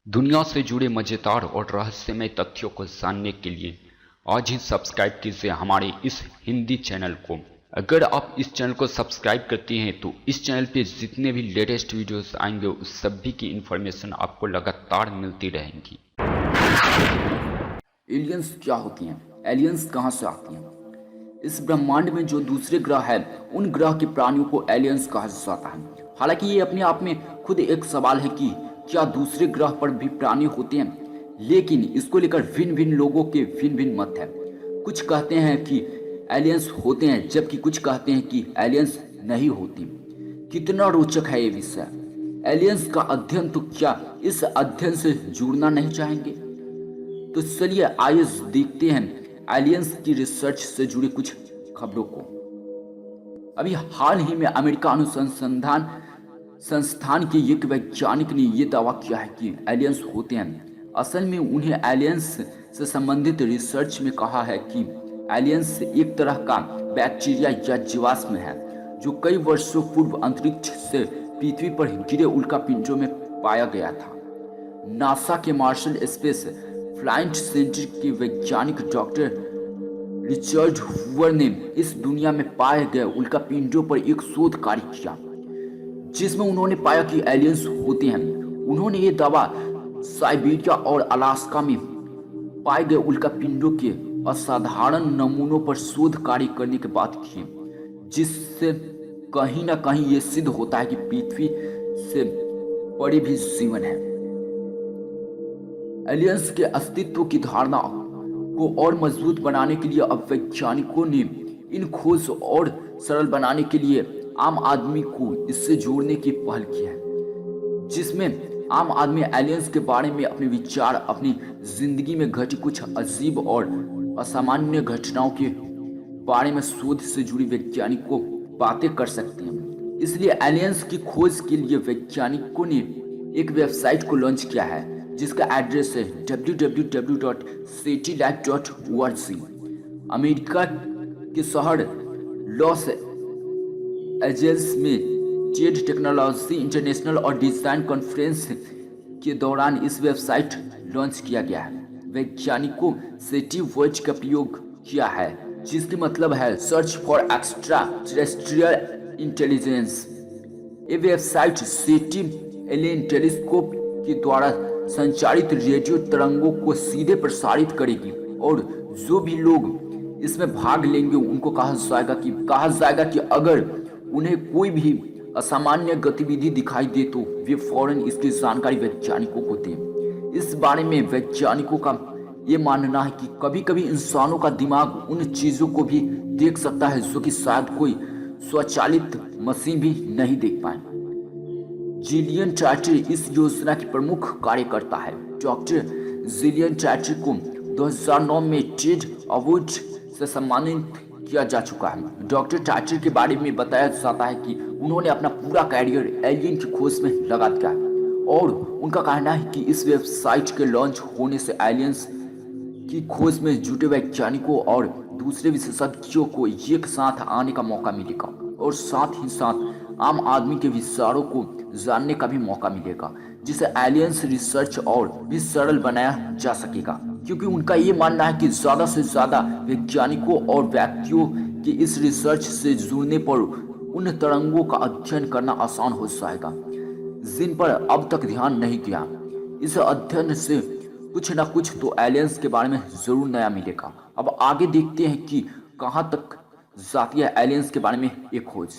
दुनिया से जुड़े मजेदार और रहस्यमय तथ्यों को जानने के लिए आज ही सब्सक्राइब कीजिए हमारे इस हिंदी चैनल को। अगर आप इस चैनल को सब्सक्राइब करते हैं तो इस चैनल पे जितने भी लेटेस्ट वीडियोस आएंगे उस सभी की इन्फॉर्मेशन आपको लगातार मिलती रहेंगी। एलियंस क्या होती हैं? एलियंस कहाँ से आती हैं? इस ब्रह्मांड में जो दूसरे ग्रह हैं उन ग्रह के प्राणियों को एलियंस कहा जाता है। हालांकि ये अपने आप में खुद एक सवाल है कि क्या दूसरे ग्रह पर भी प्राणी होते हैं, लेकिन इसको लेकर भिन्न भिन्न लोगों के भिन्न भिन्न मत है। कुछ कहते हैं कि एलियंस होते हैं जबकि कुछ कहते हैं कि एलियंस नहीं होती। कितना रोचक है ये विषय। एलियंस का अध्ययन, तो क्या इस अध्ययन से जुड़ना नहीं चाहेंगे? तो चलिए आइए देखते हैं एलियंस की रिसर्च से जुड़ी कुछ खबरों को। अभी हाल ही में अमेरिका अनुसंधान संस्थान के एक वैज्ञानिक ने यह दावा किया है कि एलियंस होते हैं। असल में उन्हें एलियंस से संबंधित रिसर्च में कहा है कि एलियंस एक तरह का बैक्टीरिया या जीवाश्म है जो कई वर्षों पूर्व अंतरिक्ष से पृथ्वी पर गिरे उल्कापिंडों में पाया गया था। नासा के मार्शल स्पेस फ्लाइट सेंटर के वैज्ञानिक डॉक्टर रिचर्ड हूवर ने इस दुनिया में पाए गए उल्कापिंडों पर एक शोध कार्य किया जिसमें उन्होंने पाया कि एलियंस होते हैं। उन्होंने ये दावा साइबेरिया और अलास्का में पाए गए उल्कापिंडों के असाधारण नमूनों पर शोध कार्य करने के बाद किए, जिससे कहीं ना कहीं ये सिद्ध होता है कि पृथ्वी से परे भी जीवन है। एलियंस के अस्तित्व की धारणा को और मजबूत बनाने के लिए अब वैज्ञानिकों ने इन खोज और सरल बनाने के लिए आम आदमी को इससे जोड़ने की पहल की है, जिसमें आम आदमी एलियंस के बारे में अपने विचार, अपनी जिंदगी में घटी कुछ अजीब और असामान्य घटनाओं के बारे में शोध से जुड़ी वैज्ञानिकों बातें कर सकते हैं। इसलिए एलियंस की खोज के लिए वैज्ञानिकों ने एक वेबसाइट को लॉन्च किया है जिसका एड्रेस है www.citylife.org। अमेरिका के शहर लॉस एंजल्स में टेड टेक्नोलॉजी इंटरनेशनल और डिजाइन कॉन्फ्रेंस के दौरान इस वेबसाइट लॉन्च किया गया है। वैज्ञानिकों सिटी वॉच का प्रयोग किया है जिसकी मतलब है search for extra terrestrial intelligence. ये वेबसाइट सिटी एलियन टेलीस्कोप के द्वारा संचारित रेडियो तरंगों को सीधे प्रसारित करेगी और जो भी लोग इसमें भाग लेंगे उनको कहा जाएगा कि अगर उन्हें कोई भी असामान्य गतिविधि दिखाई दे तो वे फौरन इसकी जानकारी वैज्ञानिकों को दें। इस बारे में वैज्ञानिकों का ये मानना है कि कभी कभी इंसानों का दिमाग उन चीजों को भी देख सकता है जो कि शायद कोई स्वचालित मशीन भी नहीं देख पाए। जिलियन ट्रैटर इस योजना की प्रमुख कार्यकर्ता है। डॉक्टर जिलियन ट्रैटर को 2009 में टेड अवार्ड से सम्मानित किया जा चुका है। डॉक्टर ट्रैटर के बारे में बताया जाता है कि उन्होंने अपना पूरा कैरियर एलियन की खोज में लगा दिया और उनका कहना है कि इस वेबसाइट के लॉन्च होने से एलियंस की खोज में जुटे वैज्ञानिकों और दूसरे विशेषज्ञों को एक साथ आने का मौका मिलेगा और साथ ही साथ आम आदमी के विचारों को जानने का भी मौका मिलेगा, जिसे एलियंस रिसर्च और भी सरल बनाया जा सकेगा। क्योंकि उनका ये मानना है कि ज्यादा से ज्यादा वैज्ञानिकों और व्यक्तियों के इस रिसर्च से जुड़ने पर उन तरंगों का अध्ययन करना आसान हो जाएगा जिन पर अब तक ध्यान नहीं दिया। इस अध्ययन से कुछ न कुछ तो एलियंस के बारे में जरूर नया मिलेगा। अब आगे देखते हैं कि कहां तक जाती है एलियंस के बारे में एक खोज।